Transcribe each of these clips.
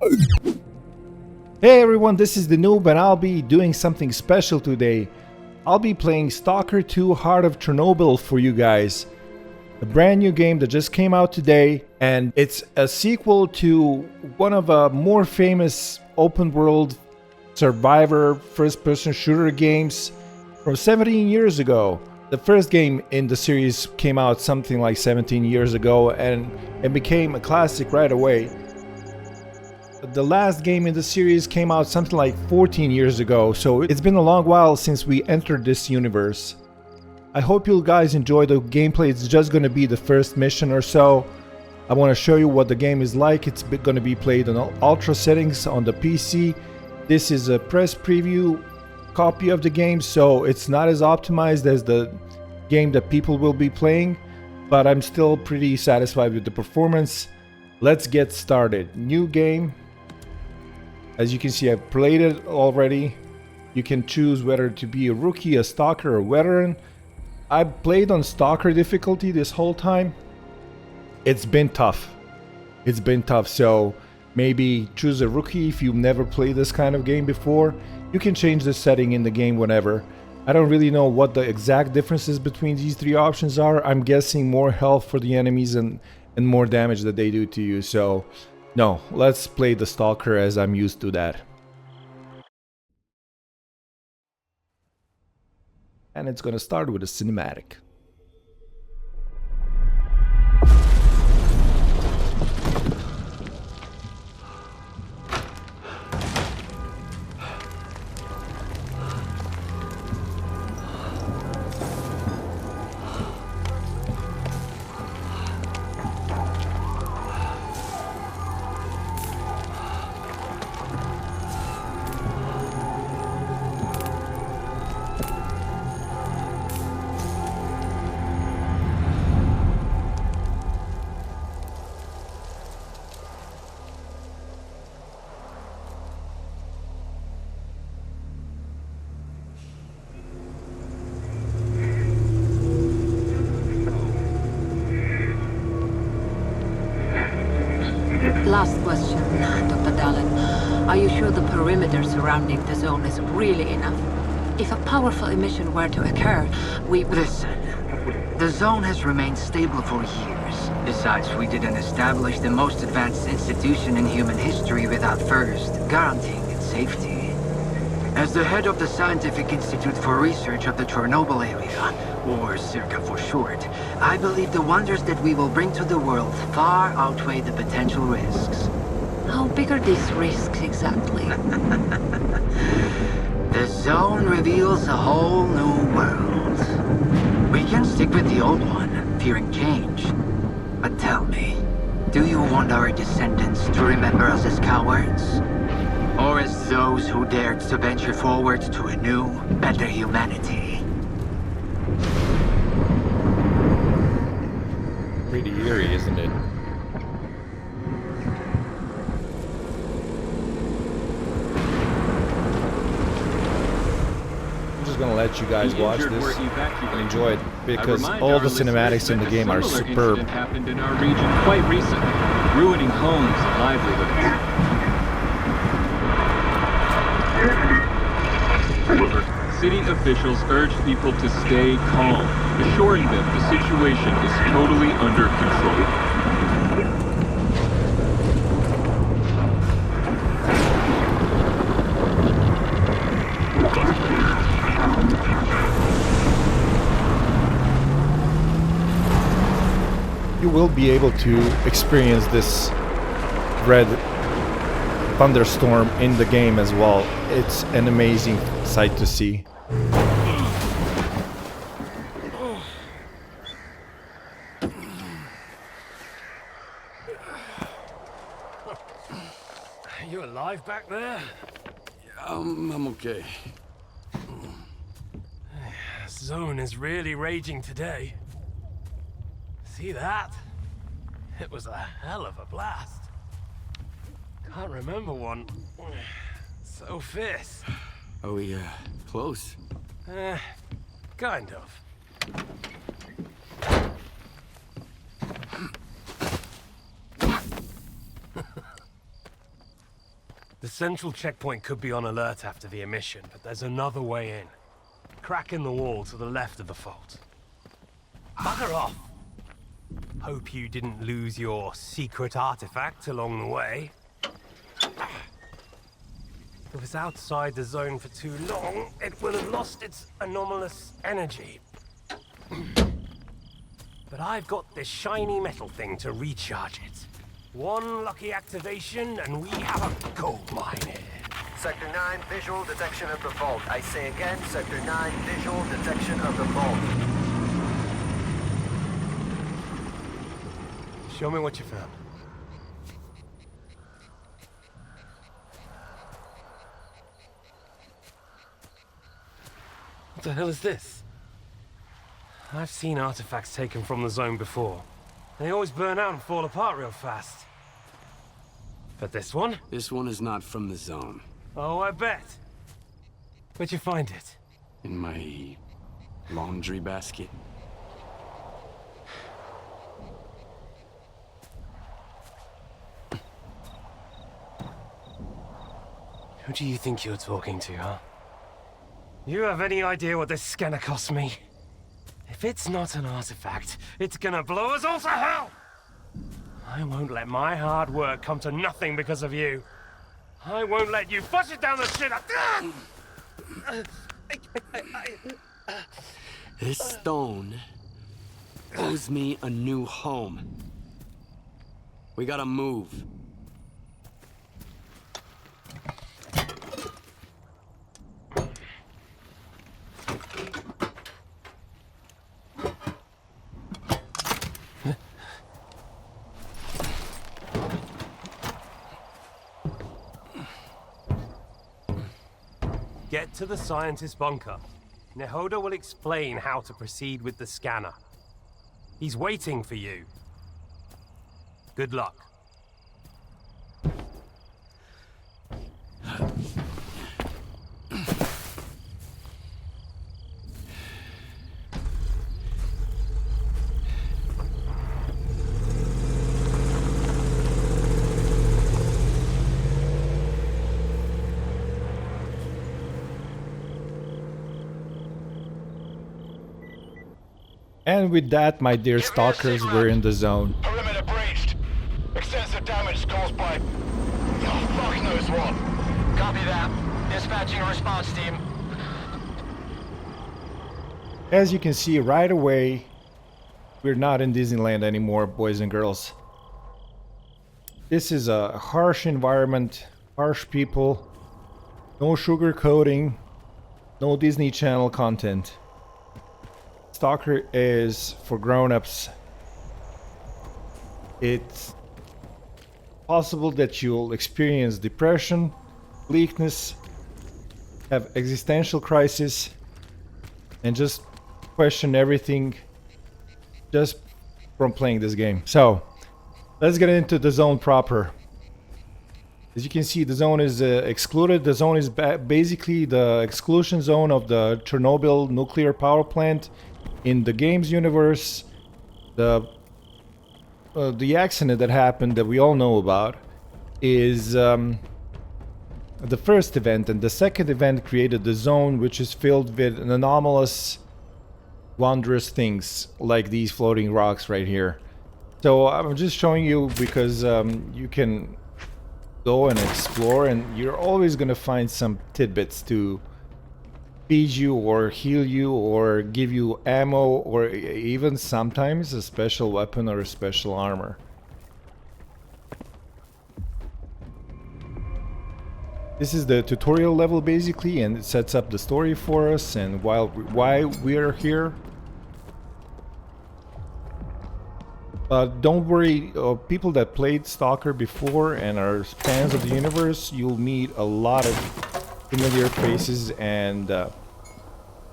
Hey everyone, this is the Noob and I'll be doing something special today. I'll be playing S.T.A.L.K.E.R 2 Heart of Chornobyl for you guys. A brand new game that just came out today, and it's a sequel to one of the more famous open world survivor first person shooter games from 17 years ago. The first game in the series came out something like 17 years ago and it became a classic right away. The last game in the series came out something like 14 years ago, so it's been a long while since we entered this universe. I hope you guys enjoy the gameplay. It's just going to be the first mission or so. I want to show you what the game is like. It's going to be played on ultra settings on the PC. This is a press preview copy of the game, so it's not as optimized as the game that people will be playing, but I'm still pretty satisfied with the performance. Let's get started. New game. As you can see, I've played it already. You can choose whether to be a rookie, a stalker, or veteran. I've played on stalker difficulty this whole time. It's been tough. So maybe choose a rookie if you've never played this kind of game before. You can change the setting in the game whenever. I don't really know what the exact differences between these three options are. I'm guessing more health for the enemies and more damage that they do to you. So no, let's play the Stalker as I'm used to that. And it's gonna start with a cinematic. Last question, Dr. Dallin. Are you sure the perimeter surrounding the zone is really enough? If a powerful emission were to occur, we would... Listen, the zone has remained stable for years. Besides, we didn't establish the most advanced institution in human history without first guaranteeing its safety. As the head of the Scientific Institute for Research of the Chernobyl area, or CIRCA for short, I believe the wonders that we will bring to the world far outweigh the potential risks. How big are these risks exactly? The zone reveals a whole new world. We can stick with the old one, fearing change. But tell me, do you want our descendants to remember us as cowards? Or as those who dared to venture forward to a new, better humanity? Pretty eerie, isn't it? I'm just gonna let you guys watch this and enjoy it because all the cinematics in the game are superb. Happened in our region quite recently, ruining homes and livelihoods. City officials urge people to stay calm, assuring them the situation is totally under control. You will be able to experience this red thunderstorm in the game as well. It's an amazing sight to see. You alive back there? I'm okay. Zone is really raging today. See that? It was a hell of a blast. Can't remember one so fierce. Are we, close? Kind of. The central checkpoint could be on alert after the emission, but there's another way in. Crack in the wall to the left of the fault. Bugger off! Hope you didn't lose your secret artifact along the way. If it was outside the zone for too long, it will have lost its anomalous energy. But I've got this shiny metal thing to recharge it. One lucky activation, and we have a gold mine here. Sector 9, visual detection of the vault. I say again, Sector 9, visual detection of the vault. Show me what you found. What the hell is this? I've seen artifacts taken from the zone before. They always burn out and fall apart real fast. But this one? This one is not from the zone. Oh, I bet. Where'd you find it? In my laundry basket. Who do you think you're talking to, huh? You have any idea what this scanner cost me? If it's not an artifact, it's gonna blow us all to hell! I won't let my hard work come to nothing because of you. I won't let you flush it down the shit. This stone owes me a new home. We gotta move. Get to the scientist's bunker. Nehoda will explain how to proceed with the scanner. He's waiting for you. Good luck. And with that, my dear stalkers, we're in the zone. Perimeter breached. Extensive damage caused by... oh, fuck knows what. Copy that. Dispatching a response team. As you can see right away, we're not in Disneyland anymore, boys and girls. This is a harsh environment, harsh people, no sugarcoating, no Disney Channel content. S.T.A.L.K.E.R is for grown-ups. It's possible that you'll experience depression, bleakness, have existential crisis, and just question everything just from playing this game. So, let's get into the zone proper. As you can see, the zone is excluded. The zone is basically the exclusion zone of the Chernobyl nuclear power plant. In the game's universe, the accident that happened that we all know about is the first event, and the second event created the zone, which is filled with anomalous, wondrous things like these floating rocks right here. So I'm just showing you because you can go and explore, and you're always gonna find some tidbits to feed you or heal you or give you ammo or even sometimes a special weapon or a special armor. This is the tutorial level basically, and it sets up the story for us and why we're here. Don't worry, people that played S.T.A.L.K.E.R before and are fans of the universe, you'll meet a lot of familiar faces and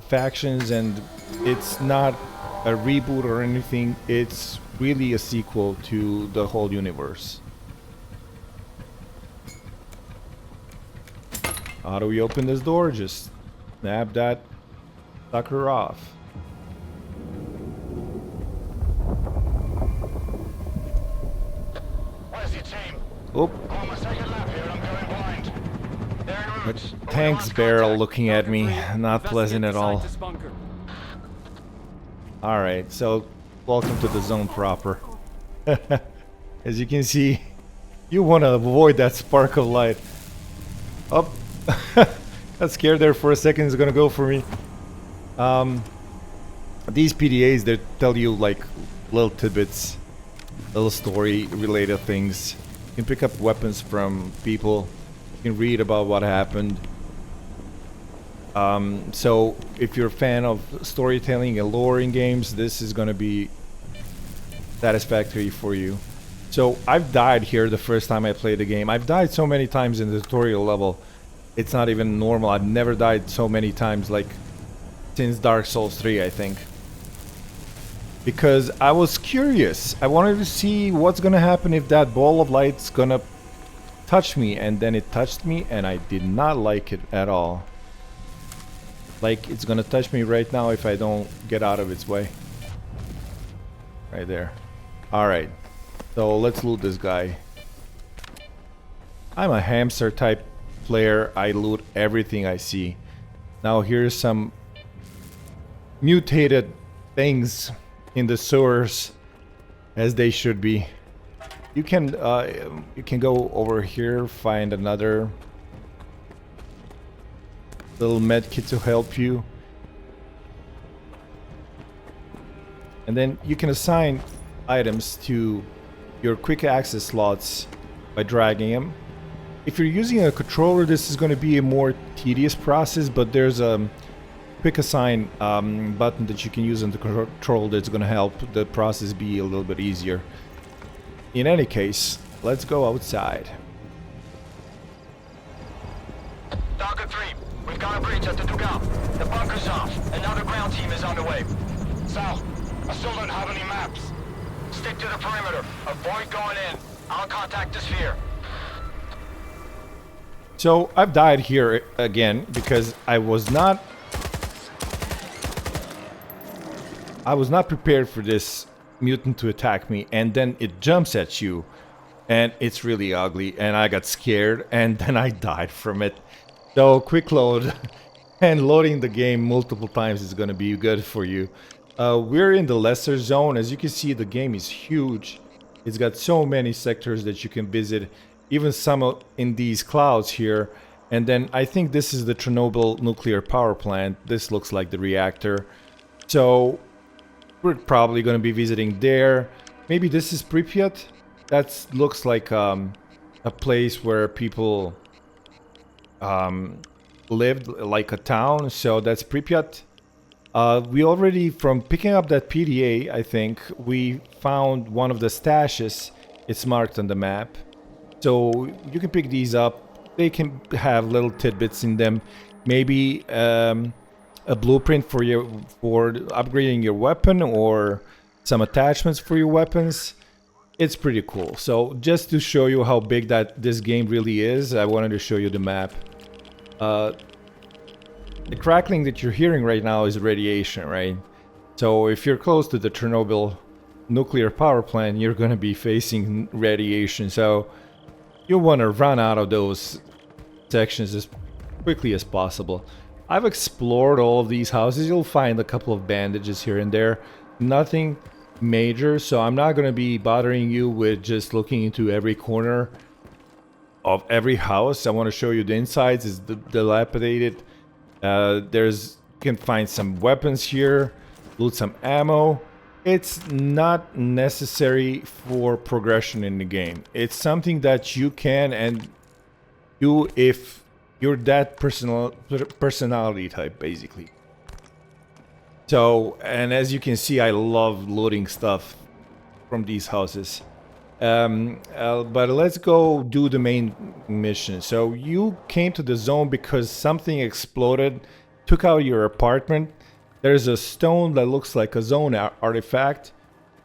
factions, and it's not a reboot or anything. It's really a sequel to the whole universe. How do we open this door? Just snap that sucker off. Where's your team? Oh, I'm on my second lap here and I'm going blind. Tank's barrel looking at me, not pleasant at all. Alright, so welcome to the zone proper. As you can see, you want to avoid that spark of light. Oh, got scared there for a second, it's gonna go for me. These PDAs, they tell you like little tidbits, little story related things. You can pick up weapons from people, you can read about what happened. So if you're a fan of storytelling and lore in games, this is gonna be satisfactory for you. So I've died here the first time I played the game. I've died so many times in the tutorial level, it's not even normal. I've never died so many times, like since Dark Souls 3, I think. Because I was curious. I wanted to see what's gonna happen if that ball of light's gonna touch me, and then it touched me and I did not like it at all. Like it's gonna touch me right now if I don't get out of its way. Right there. Alright. So let's loot this guy. I'm a hamster type player. I loot everything I see. Now here's some mutated things in the sewers, as they should be. You can go over here, find another little med kit to help you, and then you can assign items to your quick access slots by dragging them. If you're using a controller, this is going to be a more tedious process, but there's a quick assign button that you can use on the control that's going to help the process be a little bit easier. In any case, let's go outside. Stalker 3, we've got a breach at the Dugout. The bunker's off. Another ground team is on the way. Sal, I still don't have any maps. Stick to the perimeter. Avoid going in. I'll contact the sphere. So I've died here again because I was not prepared for this mutant to attack me, and then it jumps at you and it's really ugly, and I got scared and then I died from it. So quick load and loading the game multiple times is going to be good for you. We're in the lesser zone. As you can see, the game is huge. It's got so many sectors that you can visit, even some in these clouds here. And then I think this is the Chernobyl nuclear power plant. This looks like the reactor. So we're probably going to be visiting there. Maybe this is Pripyat. That looks like a place where people lived, like a town. So that's Pripyat. We already, from picking up that PDA, I think, we found one of the stashes. It's marked on the map. So you can pick these up. They can have little tidbits in them. Maybe a blueprint for upgrading your weapon, or some attachments for your weapons. It's pretty cool. So just to show you how big this game really is, I wanted to show you the map. The crackling that you're hearing right now is radiation, right? So if you're close to the Chernobyl nuclear power plant, you're going to be facing radiation. So you want to run out of those sections as quickly as possible. I've explored all of these houses. You'll find a couple of bandages here and there. Nothing major, so I'm not going to be bothering you with just looking into every corner of every house. I want to show you the insides. It's dilapidated. You can find some weapons here, loot some ammo. It's not necessary for progression in the game. It's something that you can and do if you're that personality type, basically. So, and as you can see, I love looting stuff from these houses. But let's go do the main mission. So you came to the zone because something exploded, took out your apartment. There's a stone that looks like a zone artifact,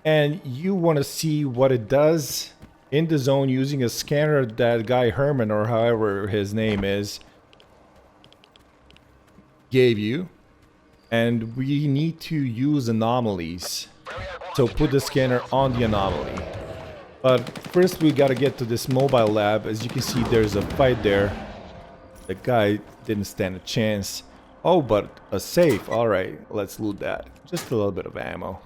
and you want to see what it does in the zone using a scanner that guy Herman, or however his name is, gave you. And we need to use anomalies. So put the scanner on the anomaly. But first we gotta get to this mobile lab. As you can see, there's a fight there. The guy didn't stand a chance. Oh, but a safe. Alright, let's loot that. Just a little bit of ammo.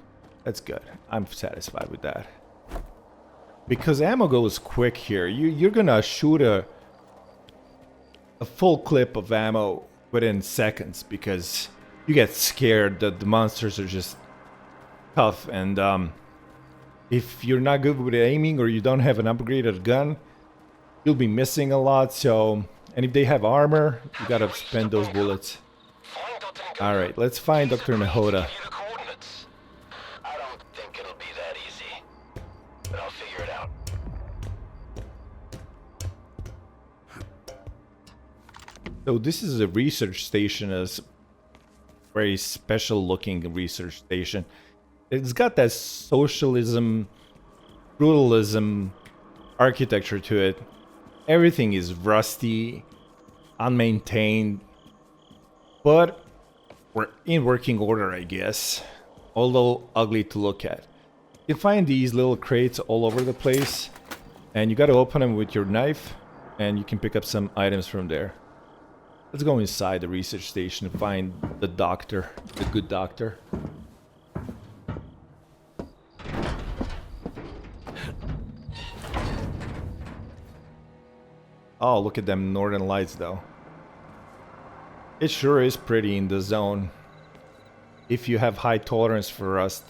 That's good. I'm satisfied with that. Because ammo goes quick here. You're gonna shoot a full clip of ammo within seconds because you get scared that the monsters are just tough, and if you're not good with aiming or you don't have an upgraded gun, you'll be missing a lot. So, and if they have armor, you gotta spend those bullets. Alright, let's find Dr. Nahoda. I don't think it'll be that easy, but I'll figure it out. So this is a research station, a very special looking research station. It's got that socialism, brutalism architecture to it. Everything is rusty, unmaintained, but we're in working order, I guess. Although ugly to look at. You can find these little crates all over the place, and you gotta open them with your knife, and you can pick up some items from there. Let's go inside the research station and find the doctor, the good doctor. Oh, look at them northern lights though. It sure is pretty in the zone. If you have high tolerance for rust.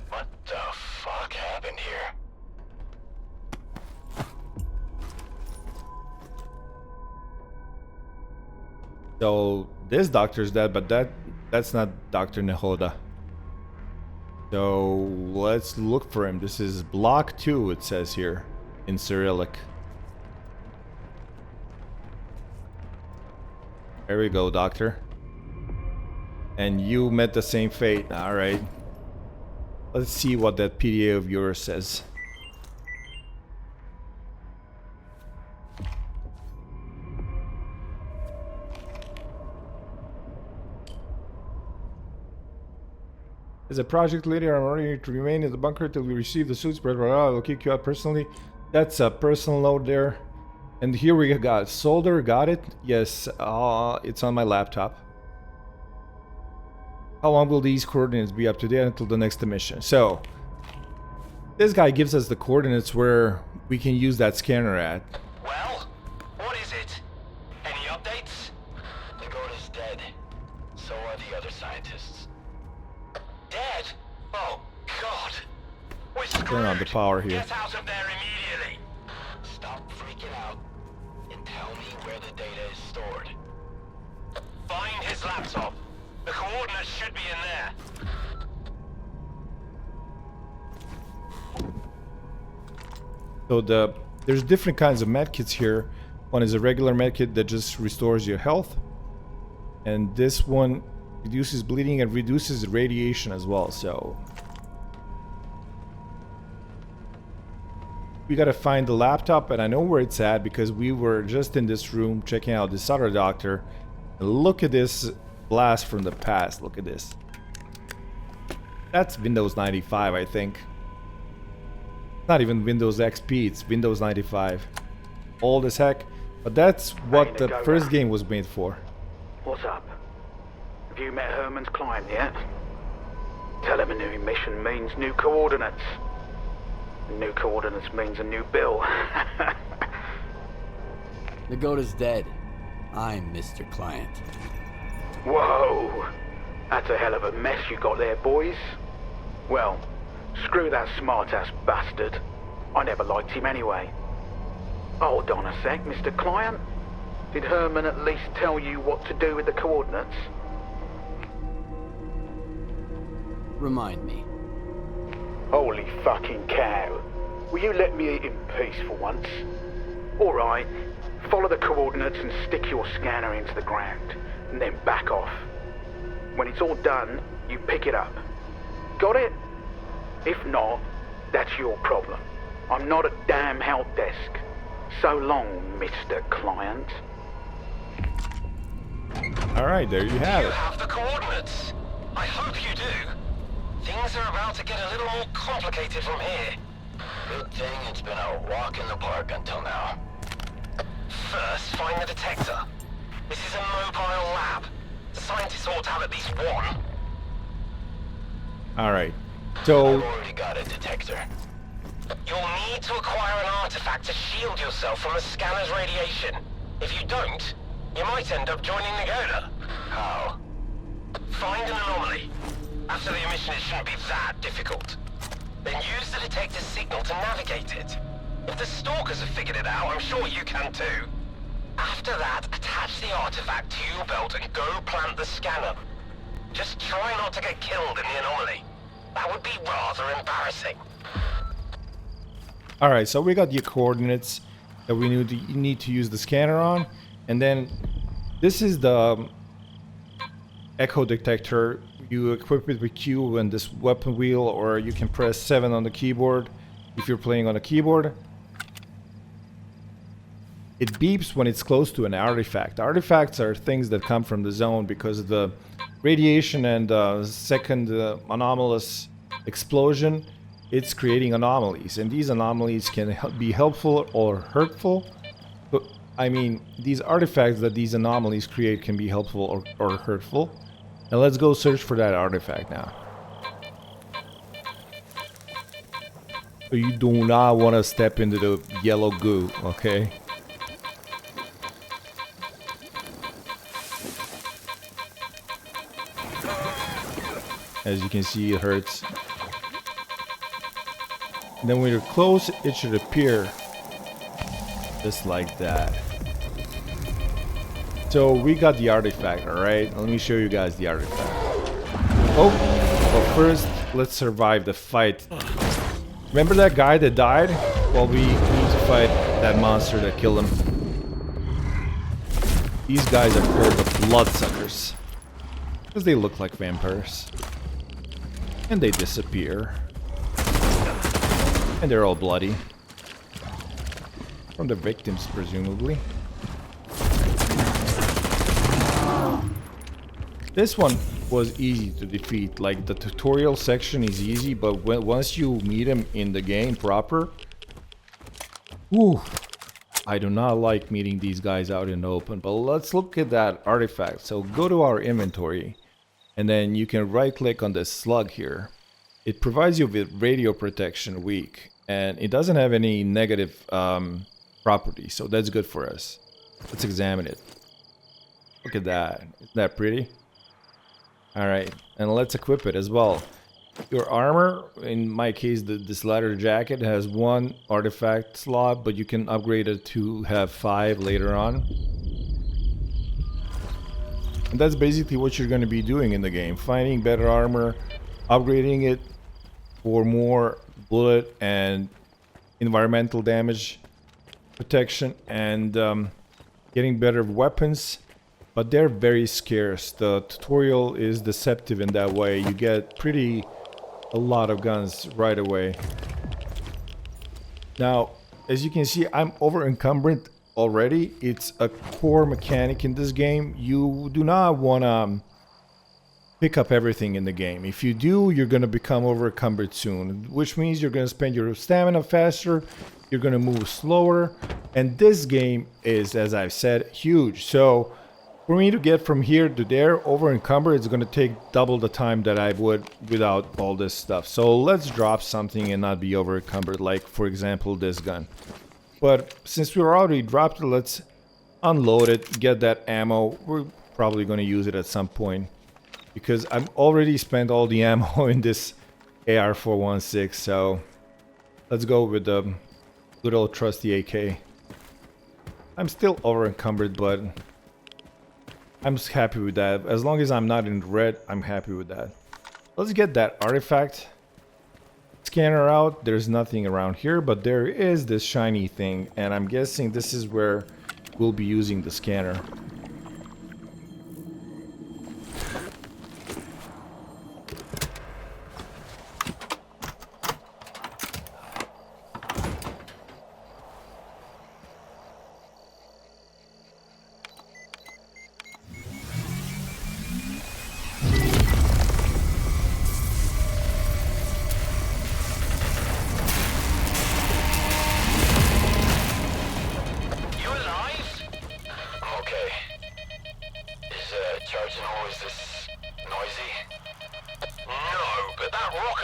What the fuck happened here? So this doctor's dead, but that's not Dr. Nahoda. So let's look for him. This is block 2, it says here in Cyrillic. There we go, doctor. And you met the same fate. Alright. Let's see what that PDA of yours says. As a project leader, I'm ready to remain in the bunker till we receive the suits. I'll kick you out personally. That's a personal note there. And here we got solder. Got it? Yes. It's on my laptop. How long will these coordinates be up to date until the next emission? So, this guy gives us the coordinates where we can use that scanner at. Well, what is it? Any updates? The goat is dead. So are the other scientists. Dead? Oh, God. We're screwed. Turn on the power here. Get out of there immediately. Stop freaking out and tell me where the data is stored. Find his laptop. The coordinates should be in there. So there's different kinds of medkits here. One is a regular medkit that just restores your health. And this one reduces bleeding and reduces radiation as well, so we gotta find the laptop, and I know where it's at because we were just in this room checking out this other doctor. And look at this blast from the past. Look at this. That's Windows 95, I think. Not even Windows XP, it's Windows 95. Old as heck, but that's what the first game was made for. What's up? Have you met Herman's client yet? Tell him a new mission means new coordinates. New coordinates means a new bill. The goat is dead. I'm Mr. Client. Whoa! That's a hell of a mess you got there, boys. Well, screw that smart-ass bastard. I never liked him anyway. Hold on a sec, Mr. Client. Did Herman at least tell you what to do with the coordinates? Remind me. Holy fucking cow. Will you let me eat in peace for once? Alright, follow the coordinates and stick your scanner into the ground, and then back off. When it's all done, you pick it up. Got it? If not, that's your problem. I'm not a damn help desk. So long, Mr. Client. Alright, there you have You it. have the coordinates. I hope you do. Things are about to get a little more complicated from here. Good thing it's been a walk in the park until now. First, find the detector. This is a mobile lab. The scientists ought to have at least one. Alright. So I've already got a detector. You'll need to acquire an artifact to shield yourself from the scanner's radiation. If you don't, you might end up joining the Goda. How? Find an anomaly. After the emission, it shouldn't be that difficult. Then use the detector's signal to navigate it. If the stalkers have figured it out, I'm sure you can too. After that, attach the artifact to your belt and go plant the scanner. Just try not to get killed in the anomaly. That would be rather embarrassing. alright, so we got the coordinates that we need to use the scanner on. And then this is the echo detector. You equip it with Q and this weapon wheel, or you can press 7 on the keyboard if you're playing on a keyboard. It beeps when it's close to an artifact. Artifacts are things that come from the zone because of the radiation and second anomalous explosion. It's creating anomalies, and these anomalies can be helpful or hurtful. But I mean, these artifacts that these anomalies create can be helpful or hurtful. Now let's go search for that artifact now. So you do not want to step into the yellow goo, okay? As you can see, it hurts. And then when you're close, it should appear just like that. So we got the artifact, alright? Let me show you guys the artifact. Oh, but first, let's survive the fight. Remember that guy that died? Well, we need to fight that monster that killed him. These guys are called the bloodsuckers, because they look like vampires. And they disappear. And they're all bloody. From the victims, presumably. This one was easy to defeat. Like, the tutorial section is easy, but once you meet him in the game proper... Whew, I do not like meeting these guys out in the open. But let's look at that artifact. So go to our inventory. And then you can right-click on this slug here. It provides you with radio protection weak. And it doesn't have any negative properties. So that's good for us. Let's examine it. Look at that. Isn't that pretty? Alright, and let's equip it as well. Your armor, in my case this leather jacket, has 1 artifact slot, but you can upgrade it to have 5 later on. And that's basically what you're going to be doing in the game. Finding better armor, upgrading it for more bullet and environmental damage protection, and getting better weapons. But they're very scarce. The tutorial is deceptive in that way. You get a lot of guns right away. Now, as you can see, I'm over encumbered already. It's a core mechanic in this game. You do not want to pick up everything in the game. If you do, you're going to become over encumbered soon, which means you're going to spend your stamina faster, you're going to move slower, and this game is, as I've said, huge. So for me to get from here to there over encumbered, it's going to take double the time that I would without all this stuff. So let's drop something and not be over encumbered, like for example this gun. But since we already dropped it, let's unload it, get that ammo. We're probably going to use it at some point, because I've already spent all the ammo in this AR-416. So let's go with the good old trusty AK. I'm still over encumbered, but I'm just happy with that. As long as I'm not in red, I'm happy with that. Let's get that artifact. Scanner out. There's nothing around here, but there is this shiny thing, and I'm guessing this is where we'll be using the scanner.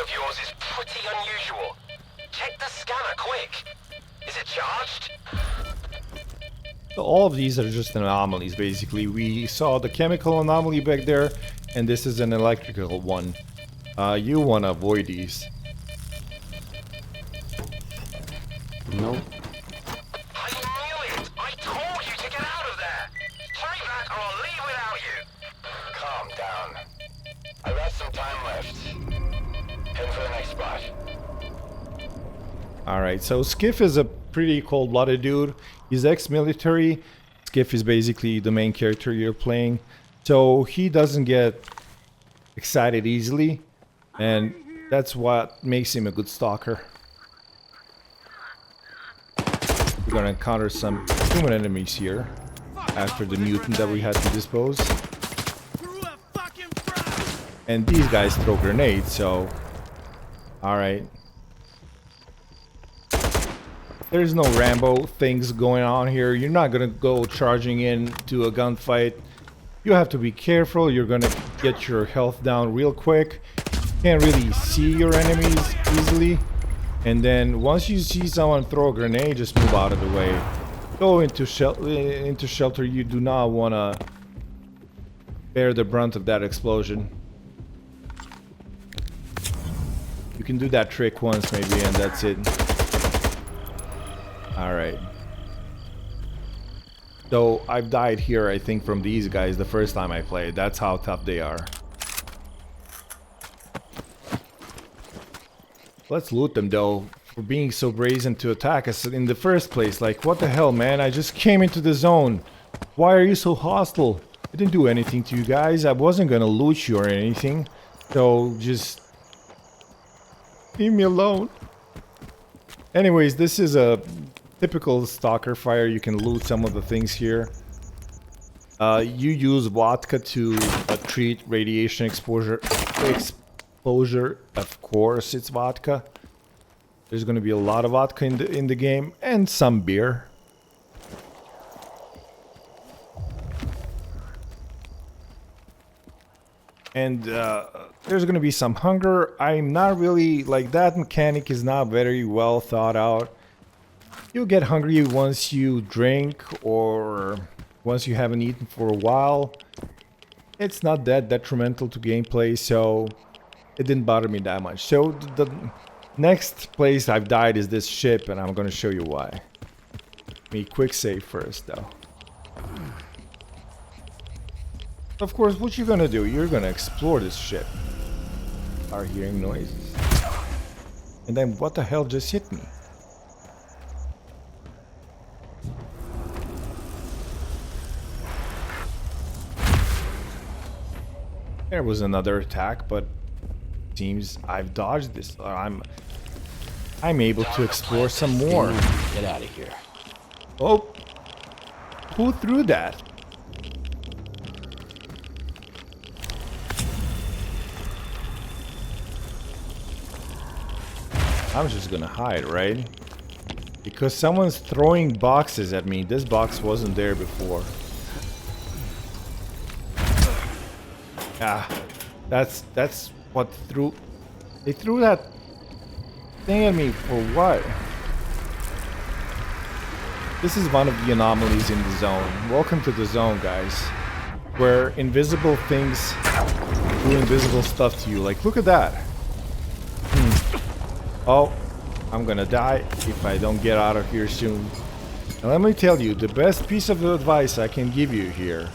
of yours is pretty unusual. Check the scanner, quick. Is it charged? So all of these are just anomalies, basically. We saw the chemical anomaly back there, and this is an electrical one. You want to avoid these. Nope. I knew it! I told you to get out of there! Hurry back or I'll leave without you! Calm down. I got some time left. Head for the next spot. Alright, so Skiff is a pretty cold-blooded dude. He's ex-military. Skiff is basically the main character you're playing. So he doesn't get excited easily. And that's what makes him a good stalker. We're gonna encounter some human enemies here after the mutant that we had to dispose. And these guys throw grenades, so... Alright. There's no Rambo things going on here. You're not gonna go charging into a gunfight. You have to be careful. You're gonna get your health down real quick. Can't really see your enemies easily. And then once you see someone throw a grenade, just move out of the way. Go into shelter. You do not want to bear the brunt of that explosion. You can do that trick once maybe and that's it. Alright. So I've died here, I think, from these guys the first time I played. That's how tough they are. Let's loot them though, for being so brazen to attack us in the first place. Like, what the hell, man? I just came into the zone. Why are you so hostile? I didn't do anything to you guys. I wasn't gonna loot you or anything. So just leave me alone. Anyways, this is a typical stalker fire. You can loot some of the things here. You use vodka to treat radiation exposure. Of course, it's vodka. There's going to be a lot of vodka in the game, and some beer. And there's going to be some hunger. I'm not really like that. Mechanic is not very well thought out. You'll get hungry once you drink or once you haven't eaten for a while. It's not that detrimental to gameplay, so it didn't bother me that much. So the next place I've died is this ship, and I'm going to show you why. Me quick save first, though. Of course, what you're going to do, you're going to explore this ship. Are hearing noises. And then what the hell just hit me? There was another attack, but seems I've dodged this. I'm able to explore some more. Get out of here. Oh, who threw that? I'm just gonna hide, right? Because someone's throwing boxes at me. This box wasn't there before. Ah, that's what threw. They threw that thing at me for what? This is one of the anomalies in the zone. Welcome to the zone, guys, where invisible things do invisible stuff to you. Like, look at that. Oh, I'm gonna die if I don't get out of here soon. And let me tell you, the best piece of advice I can give you here: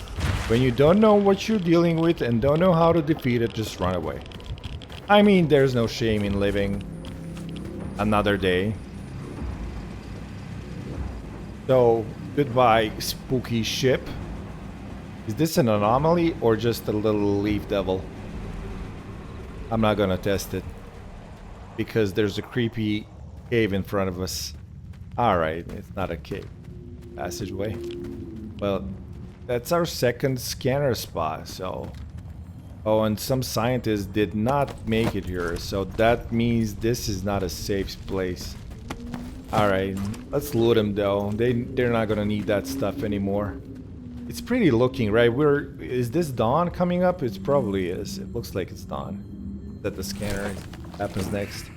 when you don't know what you're dealing with and don't know how to defeat it, just run away. I mean, there's no shame in living another day. So, goodbye, spooky ship. Is this an anomaly or just a little leaf devil? I'm not gonna test it, because there's a creepy cave in front of us. Alright, it's not a cave. Passageway. Well, that's our second scanner spot, so... Oh, and some scientists did not make it here, so that means this is not a safe place. Alright, let's loot them though. They're not gonna need that stuff anymore. It's pretty looking, right? Is this dawn coming up? It probably is. It looks like it's dawn. that the scanner happens next.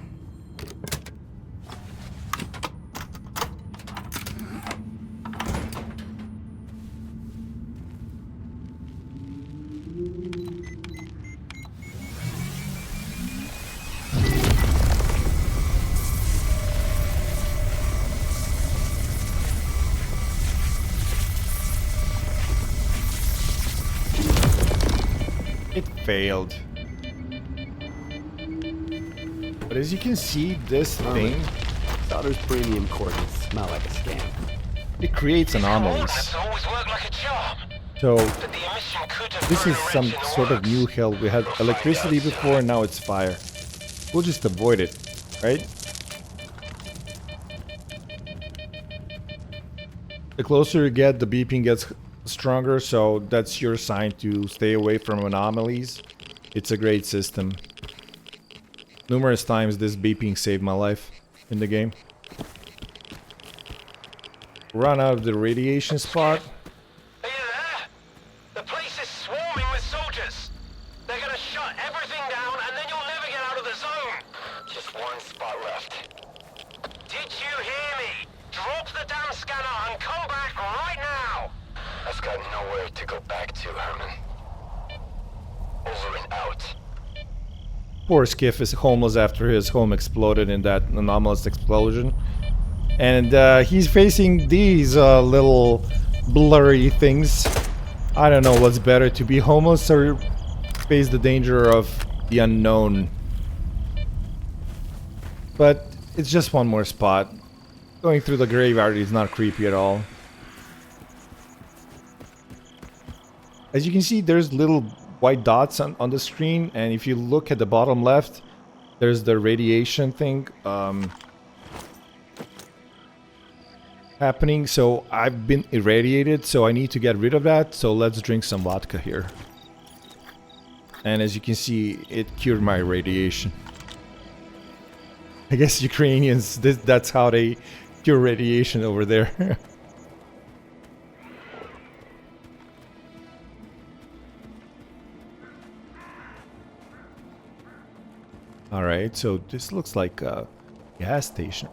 It failed. But as you can see, this thing, Solder's premium coordinates smell like a scam. it creates anomalies. Always work like a charm. So But the emission could have this thrown is a some wrench in the sort of works. new hell. We had electricity before, and now it's fire. We'll just avoid it, right? The closer you get, the beeping gets stronger, so that's your sign to stay away from anomalies. It's a great system. Numerous times this beeping saved my life in the game. Run out of the radiation spot. Are you there? The place is swarming with soldiers. They're gonna shut everything down and then you'll never get out of the zone. Just one spot left. Did you hear me? Drop the damn scanner and come back right now. I've got nowhere to go back to, Herman. Over and out. Poor Skiff is homeless after his home exploded in that anomalous explosion. And he's facing these little blurry things. I don't know what's better, to be homeless or face the danger of the unknown. But it's just one more spot. Going through the graveyard is not creepy at all. As you can see, there's little white dots on the screen, and if you look at the bottom left, there's the radiation thing happening. So I've been irradiated, so I need to get rid of that. So let's drink some vodka here. And as you can see, it cured my radiation. I guess Ukrainians, that's how they cure radiation over there. Alright, so this looks like a gas station.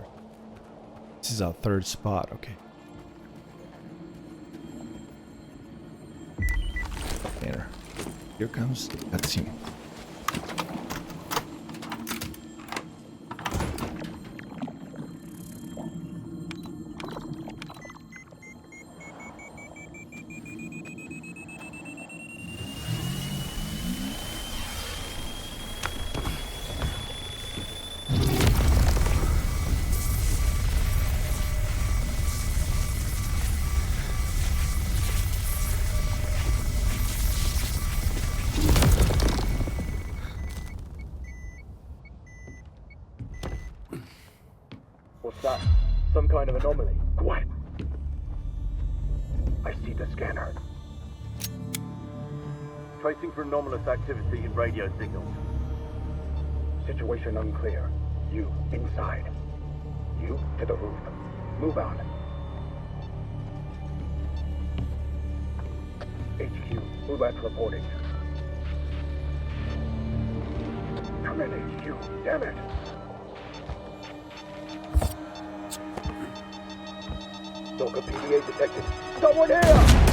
This is our third spot, okay. There. Here comes the cutscene. What's that? Some kind of anomaly. Quiet! I see the scanner. Tracing for anomalous activity in radio signals. Situation unclear. You, inside. You, to the roof. Move on. HQ, move out reporting. Come in, HQ. Damn it! Stalker PDA detected. Someone here!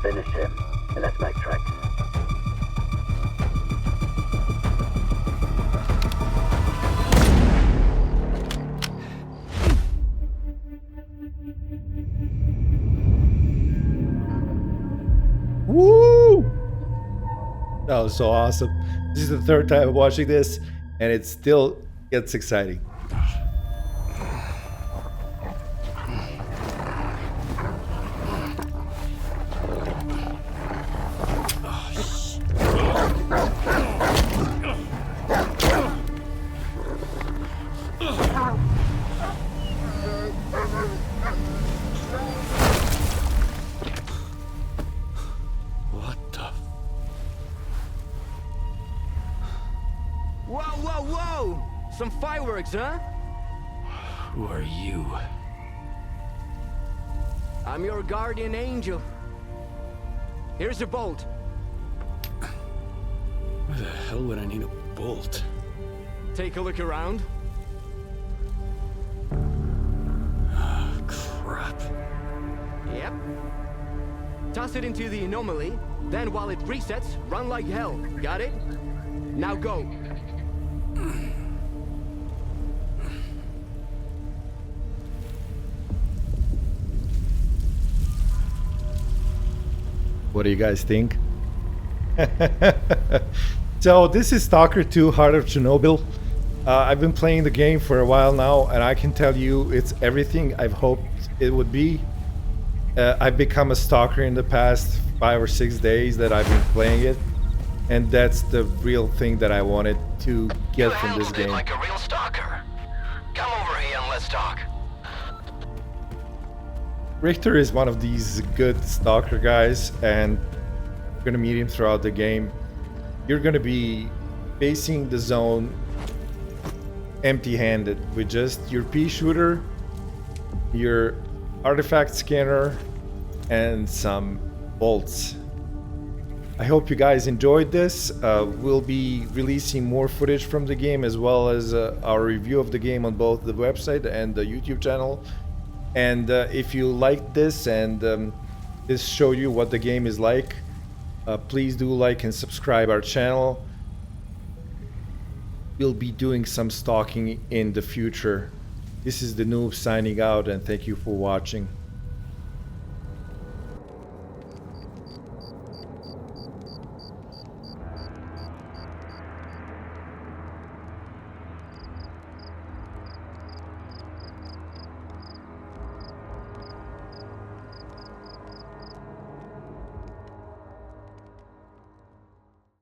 Finish him, and let's backtrack. was so awesome. This is the third time watching this, and it still gets exciting. Whoa! Some fireworks, huh? Who are you? I'm your guardian angel. Here's your bolt. Why the hell would I need a bolt? Take a look around. Oh, crap. Yep. Toss it into the anomaly, then while it resets, run like hell. Got it? Now go. What do you guys think? So this is S.T.A.L.K.E.R 2 Heart of Chornobyl. I've been playing the game for a while now, and I can tell you it's everything I've hoped it would be. I've become a stalker in the past 5 or 6 days that I've been playing it, and that's the real thing that I wanted to get from this game. Like a real stalker. Come over here and let's talk. Richter is one of these good stalker guys, and you're gonna meet him throughout the game. You're gonna be facing the zone empty-handed with just your pea shooter, your artifact scanner, and some bolts. I hope you guys enjoyed this. We'll be releasing more footage from the game, as well as our review of the game on both the website and the YouTube channel. And if you liked this and this showed you what the game is like, please do like and subscribe our channel. We'll be doing some stalking in the future. This is the noob signing out, and thank you for watching.